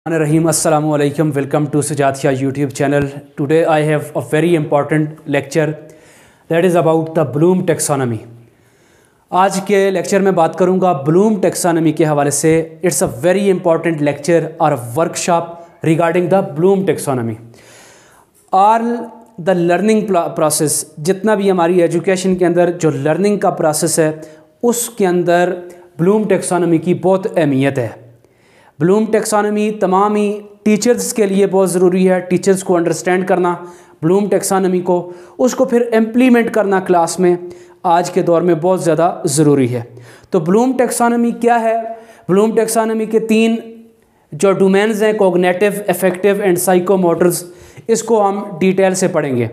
Rahim, Assalamu alaikum. Welcome to Sujatia YouTube channel. Today I have a very important lecture that is about the Bloom taxonomy. आज के lecture में बात करूंगा Bloom taxonomy के हवाले से. It's a very important lecture और workshop regarding the Bloom taxonomy. All the learning process, जितना भी हमारी एजुकेशन के अंदर जो लर्निंग का प्रोसेस है उसके अंदर ब्लूम टेक्सोनॉमी की बहुत अहमियत है. ब्लूम टेक्सोनॉमी तमाम ही टीचर्स के लिए बहुत ज़रूरी है. टीचर्स को अंडरस्टैंड करना ब्लूम टेक्सोनॉमी को, उसको फिर इम्प्लीमेंट करना क्लास में आज के दौर में बहुत ज़्यादा ज़रूरी है. तो ब्लूम टेक्सोनॉमी क्या है? ब्लूम टेक्सोनॉमी के 3 जो डोमेन्स हैं, कॉग्निटिव, अफेक्टिव एंड साइकोमोटर्स, इसको हम डिटेल से पढ़ेंगे.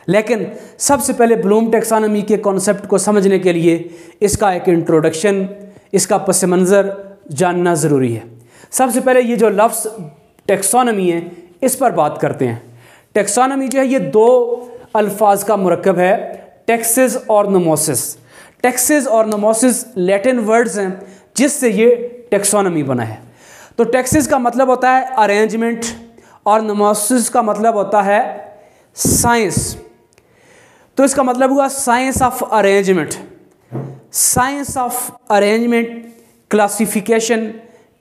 लेकिन सबसे पहले ब्लूम टेक्सोनॉमी के कॉन्सेप्ट को समझने के लिए इसका एक इंट्रोडक्शन, इसका पस मंज़र जानना ज़रूरी है. सबसे पहले ये जो लफ्ज़ टेक्सोनॉमी है इस पर बात करते हैं. टेक्सोनॉमी जो है ये 2 अल्फाज का मुरक्कब है, टेक्सिस और नोमोसिस. टेक्सिस और नोमोसिस लैटिन वर्ड्स हैं जिससे ये टेक्सोनॉमी बना है. तो टेक्सिस का मतलब होता है अरेंजमेंट और नोमोसिस का मतलब होता है साइंस. तो इसका मतलब हुआ science of arrangement. Science of arrangement, classification,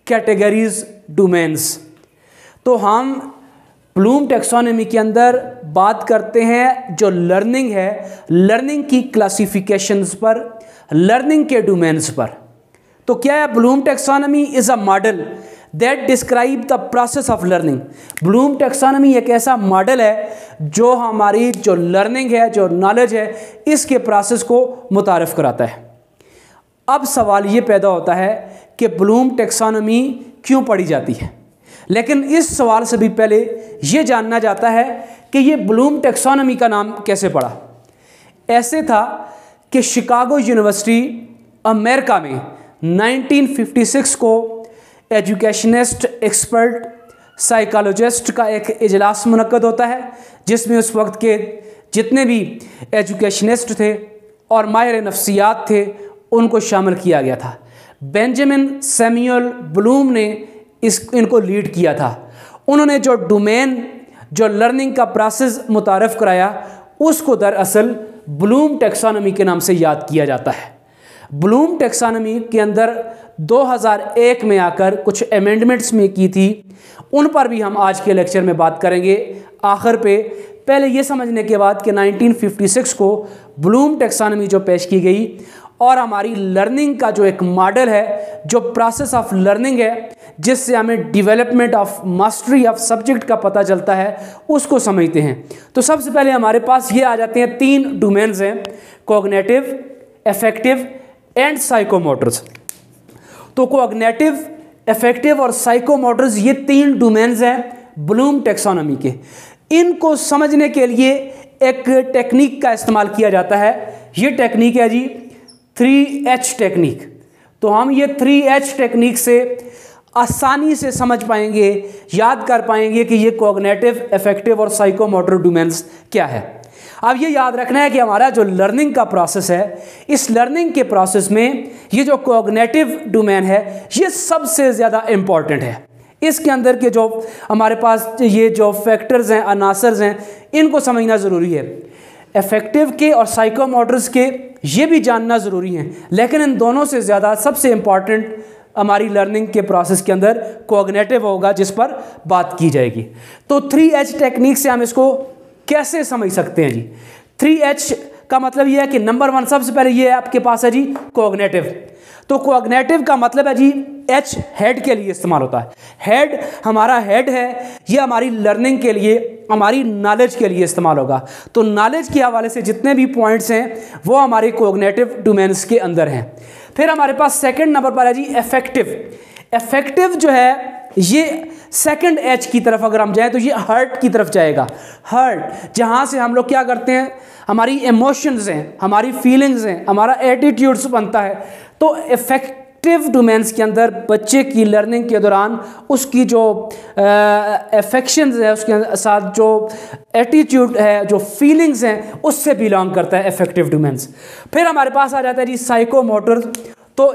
categories, domains. तो हम ब्लूम टेक्सोनॉमी के अंदर बात करते हैं जो लर्निंग है, लर्निंग की क्लासिफिकेशंस पर, लर्निंग के डोमेन्स पर. तो क्या है Bloom taxonomy? Is a model that describe the process of learning. Bloom taxonomy एक ऐसा मॉडल है जो हमारी जो लर्निंग है, जो नॉलेज है, इसके प्रोसेस को मुतारिफ कराता है. अब सवाल ये पैदा होता है कि ब्लूम टेक्सोनॉमी क्यों पढ़ी जाती है. लेकिन इस सवाल से भी पहले ये जानना जाता है कि ये ब्लूम टेक्सोनॉमी का नाम कैसे पड़ा. ऐसे था कि शिकागो यूनिवर्सिटी अमेरिका में 1956 को एजुकेशनिस्ट, एक्सपर्ट, साइकोलॉजिस्ट का एक इजलास मुनक्कद होता है जिसमें उस वक्त के जितने भी एजुकेशनिस्ट थे और माहिर नफ्सियात थे उनको शामिल किया गया था. बेंजामिन सैमुअल ब्लूम ने इनको लीड किया था. उन्होंने जो डोमेन, जो लर्निंग का प्रोसेस मुतारफ़ कराया उसको दरअसल ब्लूम टेक्सोनॉमी के नाम से याद किया जाता है. ब्लूम टेक्सोनॉमी के अंदर 2001 में आकर कुछ अमेंडमेंट्स में की थी, उन पर भी हम आज के लेक्चर में बात करेंगे आखिर पे. पहले ये समझने के बाद कि 1956 को ब्लूम टेक्सोनॉमी जो पेश की गई और हमारी लर्निंग का जो एक मॉडल है, जो प्रोसेस ऑफ लर्निंग है, जिससे हमें development of mastery of subject का पता चलता है, उसको समझते हैं. तो सबसे पहले हमारे पास ये आ जाते हैं 3 डोमेन्स हैं, कॉग्निटिव, अफेक्टिव एंड साइकोमोटर्स. तो कॉग्निटिव, अफेक्टिव और साइकोमोटर्स ये 3 डोमेन्स हैं ब्लूम टेक्सोनॉमी के. इनको समझने के लिए एक टेक्निक का इस्तेमाल किया जाता है. ये टेक्निक है जी 3H टेक्निक. तो हम ये 3H टेक्निक से आसानी से समझ पाएंगे, याद कर पाएंगे कि ये कॉग्निटिव, अफेक्टिव और साइकोमोटर डोमेन्स क्या है. अब ये याद रखना है कि हमारा जो लर्निंग का प्रोसेस है, इस लर्निंग के प्रोसेस में ये जो कॉग्निटिव डोमेन है ये सबसे ज़्यादा इम्पॉर्टेंट है. इसके अंदर के जो हमारे पास ये जो फैक्टर्स हैं, अनासर्स हैं, इनको समझना ज़रूरी है. अफेक्टिव के और साइकोमोटर्स के ये भी जानना ज़रूरी है, लेकिन इन दोनों से ज़्यादा सबसे इम्पॉर्टेंट हमारी लर्निंग के प्रोसेस के अंदर कॉग्निटिव होगा, जिस पर बात की जाएगी. तो 3H टेक्निक से हम इसको कैसे समझ सकते हैं जी. 3H का मतलब ये है कि नंबर 1 सबसे पहले ये आपके पास है जी कॉग्निटिव. तो कॉग्निटिव का मतलब है जी H हेड के लिए इस्तेमाल होता है. हेड, हमारा हेड है, ये हमारी लर्निंग के लिए, हमारी नॉलेज के लिए इस्तेमाल होगा. तो नॉलेज के हवाले से जितने भी पॉइंट्स हैं वो हमारे कॉग्निटिव डोमेन्स के अंदर हैं. फिर हमारे पास सेकंड नंबर पर है जी अफेक्टिव. अफेक्टिव जो है ये सेकंड H की तरफ अगर हम जाएं तो ये हार्ट की तरफ जाएगा. हार्ट, जहाँ से हम लोग क्या करते हैं, हमारी इमोशंस हैं, हमारी फीलिंग्स हैं, हमारा एटीट्यूड्स बनता है. तो अफेक्टिव डोमेन्स के अंदर बच्चे की लर्निंग के दौरान उसकी जो अफेक्शंस है, उसके साथ जो एटीट्यूड है, जो फीलिंग्स हैं, उससे बिलोंग करता है अफेक्टिव डोमेन्स. फिर हमारे पास आ जाता है जी साइकोमोटर. तो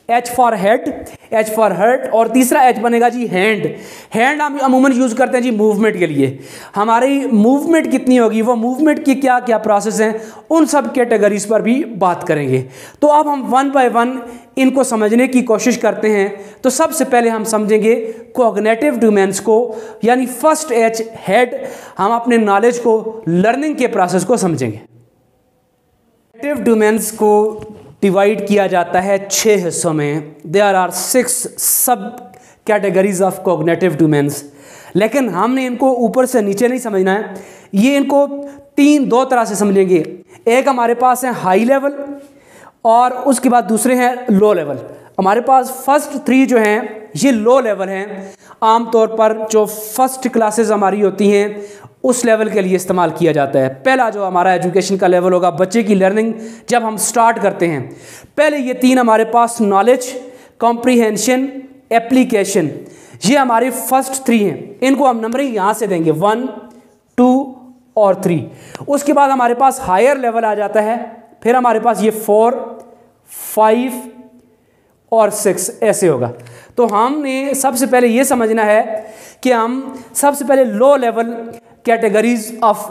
H for head, H for heart, और तीसरा H बनेगा जी हैंड। हैंड हम अमूमन यूज़ करते हैं जी मूवमेंट के लिए। हमारी मूवमेंट कितनी होगी, वो मूवमेंट की क्या क्या प्रोसेस हैं, उन सब कैटेगरीज पर भी बात करेंगे। तो अब हम वन बाय वन इनको समझने की कोशिश करते हैं। तो सबसे पहले हम समझेंगे कॉग्निटिव डोमेन्स को, यानी फर्स्ट H हेड, हम अपने नॉलेज को, लर्निंग के प्रोसेस को समझेंगे। कॉग्निटिव डोमेन्स को डिवाइड किया जाता है 6 हिस्सों में। देयर आर 6 सब कैटेगरीज ऑफ कॉग्निटिव डोमेन्स, लेकिन हमने इनको ऊपर से नीचे नहीं समझना है, ये इनको दो तरह से समझेंगे। एक हमारे पास है हाई लेवल और उसके बाद दूसरे हैं लो लेवल। हमारे पास फर्स्ट 3 जो हैं ये लो लेवल हैं। आमतौर पर जो फर्स्ट क्लासेस हमारी होती हैं उस लेवल के लिए इस्तेमाल किया जाता है। पहला जो हमारा एजुकेशन का लेवल होगा, बच्चे की लर्निंग जब हम स्टार्ट करते हैं, पहले ये 3 हमारे पास नॉलेज, कॉम्प्रीहेंशन, एप्लीकेशन, ये हमारे फर्स्ट 3 हैं। इनको हम नंबरिंग यहाँ से देंगे 1, 2 और 3। उसके बाद हमारे पास हायर लेवल आ जाता है, फिर हमारे पास ये 4, 5 और 6 ऐसे होगा। तो हमने सबसे पहले ये समझना है कि हम सबसे पहले low level categories of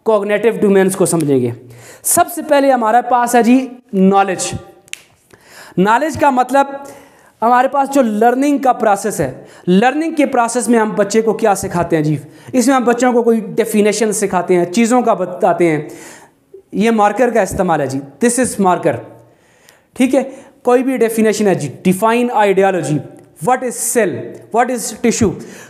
cognitive domains को समझेंगे। सबसे पहले हमारे पास है जी नॉलेज। नॉलेज का मतलब हमारे पास जो लर्निंग का प्रोसेस है, लर्निंग के प्रोसेस में हम बच्चे को क्या सिखाते हैं जी, इसमें हम बच्चों को कोई डेफिनेशन सिखाते हैं, चीज़ों का बताते हैं। ये मार्कर का इस्तेमाल है जी, दिस इज मार्कर, ठीक है। कोई भी डेफिनेशन है जी, define ideology, what is cell, what is tissue.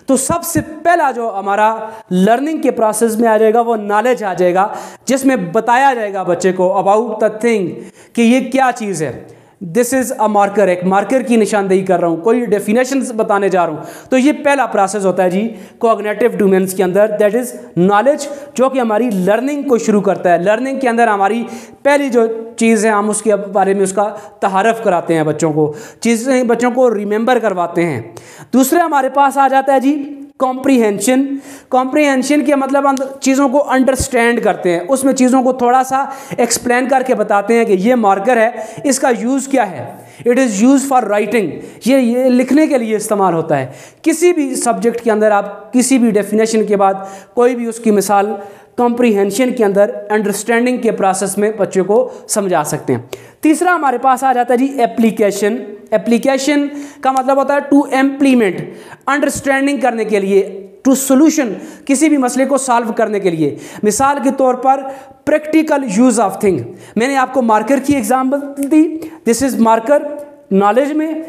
तो सबसे पहला जो हमारा लर्निंग के प्रोसेस में आ जाएगा वो नॉलेज आ जाएगा, जिसमें बताया जाएगा बच्चे को अबाउट द थिंग कि ये क्या चीज़ है। दिस इज़ अ मार्कर, एक मार्कर की निशानदेही कर रहा हूँ, कोई डेफिनेशन बताने जा रहा हूँ। तो ये पहला प्रोसेस होता है जी कॉग्निटिव डोमेन्स के अंदर, दैट इज़ नॉलेज, जो कि हमारी लर्निंग को शुरू करता है। लर्निंग के अंदर हमारी पहली जो चीज़ है, हम उसके बारे में उसका तारफ़ कराते हैं बच्चों को, चीज़ें बच्चों को रिमेंबर करवाते हैं। दूसरे हमारे पास आ जाता है जी कॉम्प्रीहेंशन। कॉम्प्रीहेंशन के मतलब हम चीज़ों को अंडरस्टैंड करते हैं, उसमें चीज़ों को थोड़ा सा एक्सप्लेन करके बताते हैं कि ये मार्कर है, इसका यूज़ क्या है। It is use for writing, ये लिखने के लिए इस्तेमाल होता है। किसी भी सब्जेक्ट के अंदर आप किसी भी डेफिनेशन के बाद कोई भी उसकी मिसाल कॉम्प्रीहेंशन के अंदर अंडरस्टैंडिंग के प्रोसेस में बच्चों को समझा सकते हैं। तीसरा हमारे पास आ जाता है जी एप्लीकेशन। एप्लीकेशन का मतलब होता है टू इम्प्लीमेंट, अंडरस्टैंडिंग करने के लिए, टू सोल्यूशन, किसी भी मसले को सॉल्व करने के लिए। मिसाल के तौर पर प्रैक्टिकल यूज ऑफ थिंग। मैंने आपको मार्कर की example the, this is marker. Knowledge में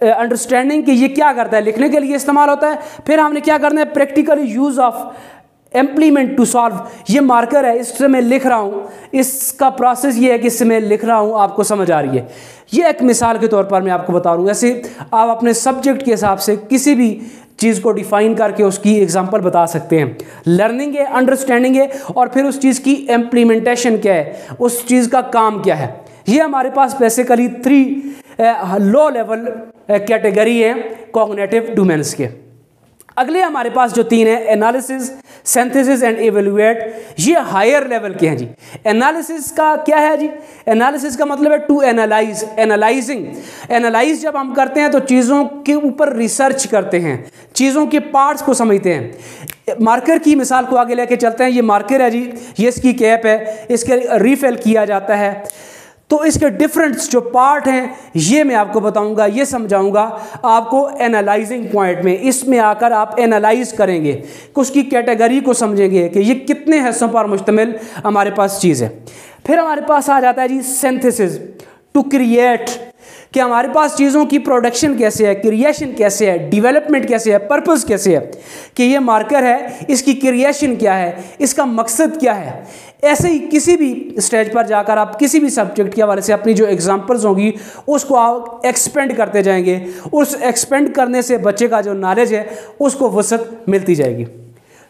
अंडरस्टैंडिंग कि ये क्या करता है, लिखने के लिए इस्तेमाल होता है। फिर हमने क्या करना है, practical use of, implement to solve. ये मार्कर है, इससे मैं लिख रहा हूँ, इसका प्रोसेस ये है कि इससे मैं लिख रहा हूँ, आपको समझ आ रही है। ये एक मिसाल के तौर पर मैं आपको बता रहा हूँ। ऐसे आप अपने सब्जेक्ट के हिसाब से किसी भी चीज़ को डिफाइन करके उसकी एग्जांपल बता सकते हैं। लर्निंग है, अंडरस्टैंडिंग है, और फिर उस चीज़ की इम्प्लीमेंटेशन क्या है, उस चीज़ का काम क्या है। ये हमारे पास बेसिकली 3 लो लेवल कैटेगरी है कॉग्निटिव डोमेन्स के। अगले हमारे पास जो 3 है, एनालिसिस, सिंथेसिस एंड इवेल्युएट, ये हायर लेवल के हैं जी। एनालिसिस का क्या है जी, एनालिसिस का मतलब है टू एनालाइज, एनालाइजिंग। एनालाइज जब हम करते हैं तो चीज़ों के ऊपर रिसर्च करते हैं, चीज़ों के पार्ट्स को समझते हैं। मार्कर की मिसाल को आगे लेके चलते हैं। ये मार्कर है जी, ये इसकी कैप है, इसके रिफिल किया जाता है। तो इसके डिफरेंट जो पार्ट हैं ये मैं आपको बताऊंगा, ये समझाऊंगा आपको एनालाइजिंग पॉइंट में। इसमें आकर आप एनालाइज करेंगे, उसकी कैटेगरी को समझेंगे कि ये कितने हिस्सों पर मुश्तमिल हमारे पास चीज़ है। फिर हमारे पास आ जाता है जी सिंथेसिस, टू क्रिएट, कि हमारे पास चीज़ों की प्रोडक्शन कैसे है, क्रिएशन कैसे है, डेवलपमेंट कैसे है, पर्पस कैसे है, कि ये मार्कर है, इसकी क्रिएशन क्या है, इसका मकसद क्या है। ऐसे ही किसी भी स्टेज पर जाकर आप किसी भी सब्जेक्ट के हवाले से अपनी जो एग्जांपल्स होंगी उसको आप एक्सपेंड करते जाएंगे। उस एक्सपेंड करने से बच्चे का जो नॉलेज है उसको वसअत मिलती जाएगी।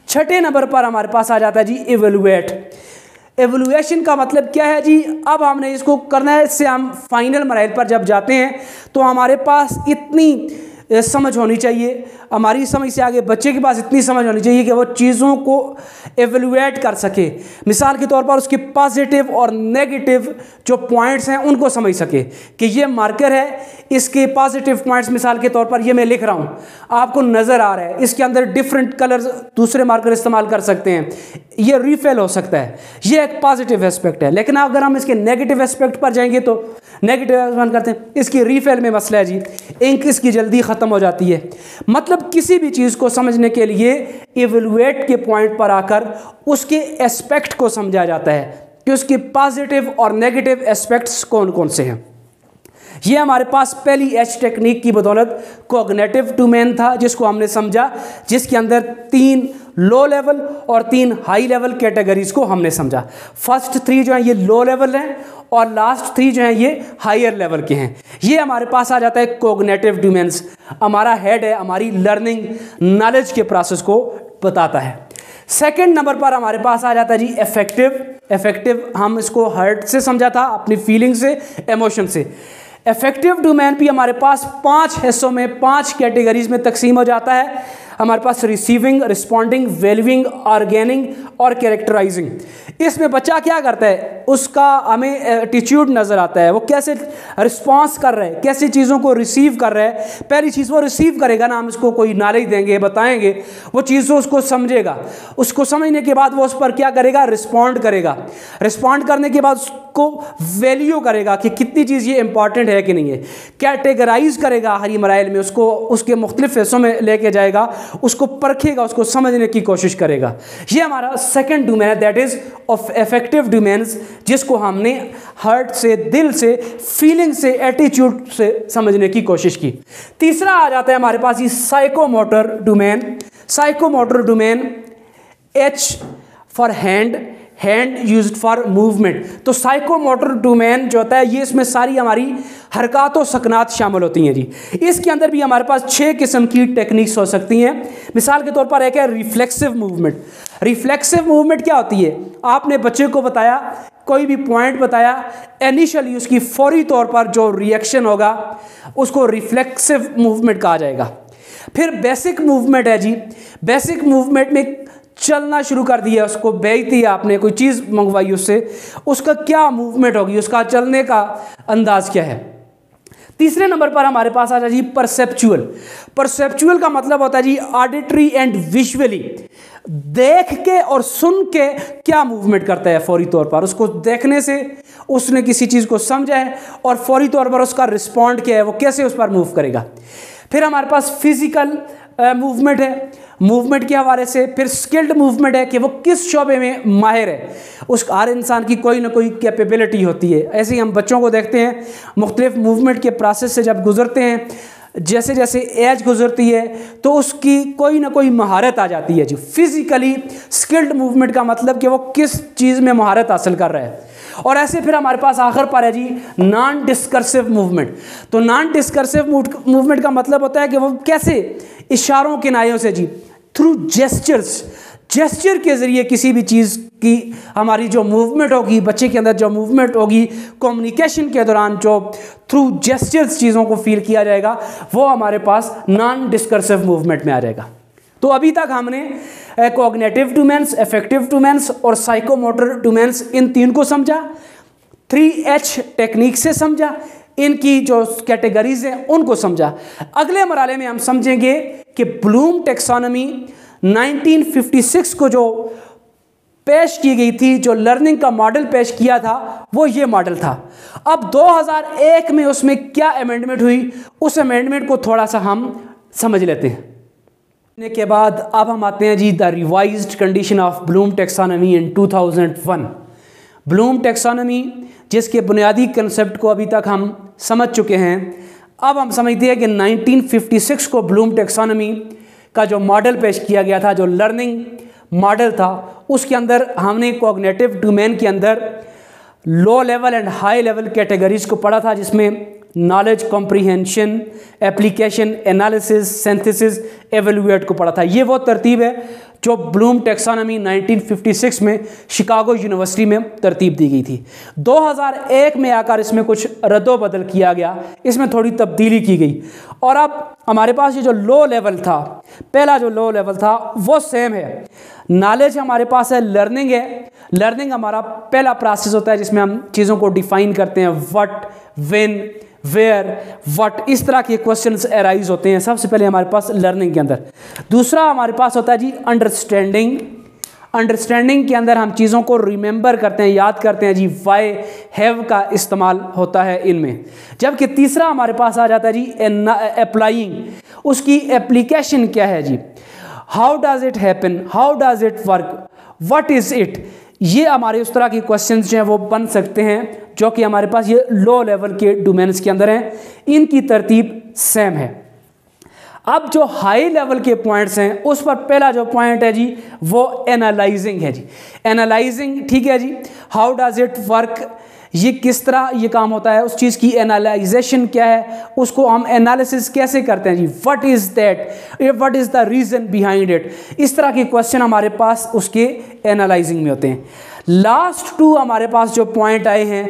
छठे नंबर पर हमारे पास आ जाता है जी इवेलुएट। एवोल्यूशन का मतलब क्या है जी, अब हमने इसको करना है, इससे हम फाइनल मराइल पर जब जाते हैं तो हमारे पास इतनी समझ होनी चाहिए, हमारी समझ से आगे बच्चे के पास इतनी समझ होनी चाहिए कि वो चीज़ों को एवेलुएट कर सके। मिसाल के तौर पर उसके पॉजिटिव और नेगेटिव जो पॉइंट्स हैं उनको समझ सके कि ये मार्कर है, इसके पॉजिटिव पॉइंट्स मिसाल के तौर पर ये मैं लिख रहा हूँ, आपको नज़र आ रहा है, इसके अंदर डिफरेंट कलर्स दूसरे मार्कर इस्तेमाल कर सकते हैं, ये रिफिल हो सकता है, ये एक पॉजिटिव एस्पेक्ट है। लेकिन अगर हम इसके नेगेटिव एस्पेक्ट पर जाएंगे तो नेगेटिव एस्पेक्ट करते हैं, इसकी रिफिल में मसला है जी, इंक इसकी जल्दी ख़त्म हो जाती है। मतलब किसी भी चीज़ को समझने के लिए इवेलुएट के पॉइंट पर आकर उसके एस्पेक्ट को समझा जाता है कि उसके पॉजिटिव और नेगेटिव एस्पेक्ट्स कौन कौन से हैं। ये हमारे पास पहली एच टेक्निक की बदौलत कॉग्निटिव डोमेन था जिसको हमने समझा, जिसके अंदर 3 लो लेवल और 3 हाई लेवल कैटेगरीज को हमने समझा। फर्स्ट 3 जो हैं ये लो लेवल हैं और लास्ट 3 जो हैं ये हायर लेवल के हैं। ये हमारे पास आ जाता है कॉग्निटिव डोमेन्स, हमारा हेड है, हमारी लर्निंग नॉलेज के प्रोसेस को बताता है। सेकंड नंबर पर हमारे पास आ जाता है जी इफेक्टिव हम इसको हर्ट से समझा था, अपनी फीलिंग से, इमोशन से। इफेक्टिव डोमेन भी हमारे पास 5 हिस्सों में 5 कैटेगरीज में तकसीम हो जाता है। हमारे पास रिसीविंग, रिस्पॉन्डिंग, वैल्यूइंग, ऑर्गेनिंग और कैरेक्टराइजिंग। इसमें बच्चा क्या करता है, उसका हमें एटीट्यूड नज़र आता है, वो कैसे रिस्पॉन्स कर रहा है, कैसे चीज़ों को रिसीव कर रहा है। पहली चीज़ वो रिसीव करेगा ना, हम इसको कोई नॉलेज देंगे, बताएंगे, वो चीज़ उसको समझेगा, उसको समझने के बाद वो उस पर क्या करेगा, रिस्पॉन्ड करेगा। रिस्पॉन्ड करने के बाद उसको वैल्यू करेगा कि कितनी चीज़ ये इंपॉर्टेंट है कि नहीं है, कैटेगराइज करेगा हरी मराइल में, उसको उसके मुख्तलिफ हिस्सों में लेके जाएगा, उसको परखेगा, उसको समझने की कोशिश करेगा। ये हमारा सेकंड डोमेन है, that is of effective domains, जिसको हमने हार्ट से, दिल से, फीलिंग से, एटीट्यूड से समझने की कोशिश की। तीसरा आ जाता है हमारे पास ये psychomotor domain. Psychomotor domain, H for hand used for movement. तो साइकोमोटर डोमेन जो होता है ये इसमें सारी हमारी हरकत और सकनात शामिल होती हैं जी। इसके अंदर भी हमारे पास 6 किस्म की टेक्निक्स हो सकती हैं। मिसाल के तौर पर एक है रिफ्लेक्सिव मूवमेंट। रिफ्लेक्सिव मूवमेंट क्या होती है, आपने बच्चे को बताया, कोई भी पॉइंट बताया, इनिशियली उसकी फौरी तौर पर जो रिएक्शन होगा उसको रिफ्लेक्सिव मूवमेंट कहा जाएगा। फिर बेसिक मूवमेंट है जी। बेसिक मूवमेंट में चलना शुरू कर दिया, उसको भेज दिया, आपने कोई चीज़ मंगवाई उससे, उसका क्या मूवमेंट होगी, उसका चलने का अंदाज क्या है। तीसरे नंबर पर हमारे पास आ जाए जी परसेप्चुअल। परसेप्चुअल का मतलब होता है जी ऑडिटरी एंड विजुअली, देख के और सुन के क्या मूवमेंट करता है फौरी तौर पर, उसको देखने से उसने किसी चीज़ को समझा है और फौरी तौर पर उसका रिस्पॉन्ड क्या है, वो कैसे उस पर मूव करेगा। फिर हमारे पास फिजिकल मूवमेंट है, मूवमेंट के हवाले से। फिर स्किल्ड मूवमेंट है कि वो किस शोबे में माहिर है, उस हर इंसान की कोई ना कोई कैपेबिलिटी होती है। ऐसे ही हम बच्चों को देखते हैं मुख्तलिफ मूवमेंट के प्रोसेस से जब गुजरते हैं, जैसे जैसे एज गुजरती है तो उसकी कोई ना कोई महारत आ जाती है जी। फिजिकली स्किल्ड मूवमेंट का मतलब कि वो किस चीज़ में महारत हासिल कर रहा है। और ऐसे फिर हमारे पास आखिर पर है जी नॉन डिस्कर्सिव मूवमेंट। तो नॉन डिस्कर्सिव मूवमेंट का मतलब होता है कि वो कैसे इशारों के नायों से जी, थ्रू जेस्चर्स, जेस्चर के ज़रिए किसी भी चीज़ की हमारी जो मूवमेंट होगी, बच्चे के अंदर जो मूवमेंट होगी कम्युनिकेशन के दौरान, जो थ्रू जेस्चर्स चीज़ों को फील किया जाएगा, वो हमारे पास नॉन डिस्कर्सिव मूवमेंट में आ जाएगा। तो अभी तक हमने कॉग्निटिव डोमेन्स, इफेक्टिव डोमेन्स और साइकोमोटर डोमेन्स, इन 3 को समझा, 3H टेक्निक से समझा, इनकी जो कैटेगरीज हैं उनको समझा। अगले मरहले में हम समझेंगे कि ब्लूम टेक्सोनॉमी 1956 को जो पेश की गई थी, जो लर्निंग का मॉडल पेश किया था, वो ये मॉडल था। अब 2001 में उसमें क्या अमेंडमेंट हुई, उस अमेंडमेंट को थोड़ा सा हम समझ लेते हैं। के बाद अब हम आते हैं जी the revised condition of Bloom taxonomy in 2001। Bloom taxonomy जिसके बुनियादी कंसेप्ट को अभी तक हम समझ चुके हैं, अब हम समझते हैं कि 1956 को ब्लूम टेक्सोनॉमी का जो मॉडल पेश किया गया था, जो लर्निंग मॉडल था, उसके अंदर हमने कॉग्निटिव डोमेन के अंदर low level and high level categories को पढ़ा था, जिसमें knowledge, comprehension, application, analysis, synthesis, evaluate को पढ़ा था। ये वो तरतीब है जो ब्लूम टेक्सोनॉमी 1956 में शिकागो यूनिवर्सिटी में तरतीब दी गई थी। 2001 में आकर इसमें कुछ रद्दोबदल किया गया, इसमें थोड़ी तब्दीली की गई और अब हमारे पास ये जो लो लेवल था, पहला जो लो लेवल था वो सेम है। नॉलेज हमारे पास है, लर्निंग है। लर्निंग हमारा पहला प्रोसेस होता है जिसमें हम चीज़ों को डिफाइन करते हैं, व्हाट, व्हेन, वेयर, व्हाट, इस तरह के क्वेश्चंस अराइज होते हैं सबसे पहले हमारे पास लर्निंग के अंदर। दूसरा हमारे पास होता है जी अंडरस्टैंडिंग। अंडरस्टैंडिंग के अंदर हम चीज़ों को रिमेंबर करते हैं, याद करते हैं जी, वाई, हैव का इस्तेमाल होता है इनमें। जबकि तीसरा हमारे पास आ जाता है जी अप्लाइंग, उसकी एप्लीकेशन क्या है जी, how does it happen, how does it work, what is it. ये हमारे उस तरह के क्वेश्चंस जो हैं वो बन सकते हैं जो कि हमारे पास ये लो लेवल के डोमेन्स के अंदर हैं। इनकी तरतीब सेम है। अब जो हाई लेवल के पॉइंट्स हैं उस पर पहला जो पॉइंट है जी वो एनालाइजिंग है जी। एनालाइजिंग, ठीक है जी, हाउ डज इट वर्क, ये किस तरह ये काम होता है, उस चीज़ की एनालाइजेशन क्या है, उसको हम एनालिसिस कैसे करते हैं जी, what is that, what is the reason behind it. इस तरह के क्वेश्चन हमारे पास उसके एनालाइजिंग में होते हैं। लास्ट टू हमारे पास जो पॉइंट आए हैं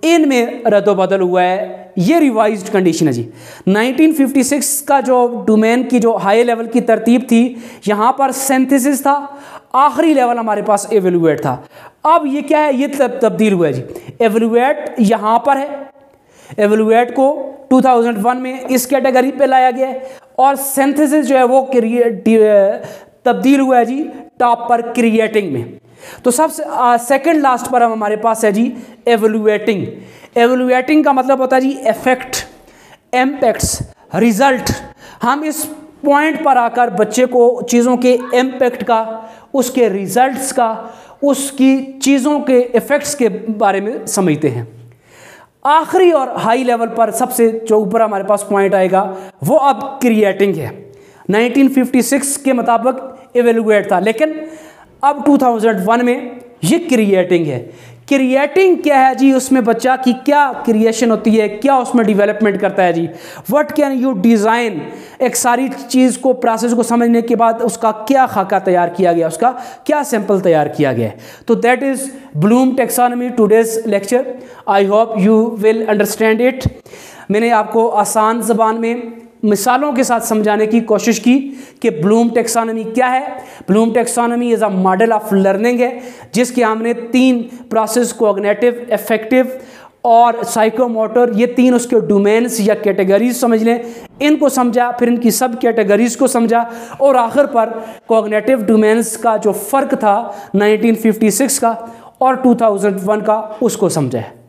इनमें रद्दोबदल हुआ है, ये रिवाइज्ड कंडीशन है जी। 1956 का जो डोमेन की जो हाई लेवल की तरतीब थी, यहाँ पर सिंथेसिस था, आखिरी लेवल हमारे पास एवेलुएट था। अब ये क्या है, ये तब्दील हुआ है जी। एवेलुएट यहाँ पर है, एवेलुएट को 2001 में इस कैटेगरी पे लाया गया है और सिंथेसिस जो है वो तब्दील हुआ है जी टॉप पर क्रिएटिंग में। तो सबसे सेकंड लास्ट पर हमारे पास है जी एवेलुएटिंग। एवेलुएटिंग का मतलब होता है जी इफेक्ट, इम्पैक्ट्स, रिजल्ट। हम इस पॉइंट पर आकर बच्चे को चीज़ों के इम्पैक्ट का, उसके रिजल्ट्स का, उसकी चीज़ों के इफ़ेक्ट्स के बारे में समझते हैं। आखिरी और हाई लेवल पर सबसे जो ऊपर हमारे पास पॉइंट आएगा वो अब क्रिएटिंग है। 1956 के मुताबिक एवेलुएट था, लेकिन अब 2001 में ये क्रिएटिंग है। क्रिएटिंग क्या है जी, उसमें बच्चा की क्या क्रिएशन होती है, क्या उसमें डेवलपमेंट करता है जी, व्हाट कैन यू डिज़ाइन। एक सारी चीज़ को, प्रोसेस को समझने के बाद उसका क्या खाका तैयार किया गया, उसका क्या सैंपल तैयार किया गया है। तो that is Bloom taxonomy today's lecture. I hope you will understand it. मैंने आपको आसान ज़बान में मिसालों के साथ समझाने की कोशिश की कि ब्लूम टेक्सोनॉमी क्या है। Bloom taxonomy is a model of learning है जिसके हमने 3 प्रोसेस, कोग्निटिव, अफेक्टिव और साइकोमोटर, ये 3 उसके डोमेन्स या कैटेगरीज समझ लें, इनको समझा, फिर इनकी सब कैटेगरीज को समझा और आखिर पर कोग्निटिव डोमेन्स का जो फ़र्क था 1956 का और 2001 का उसको समझा है।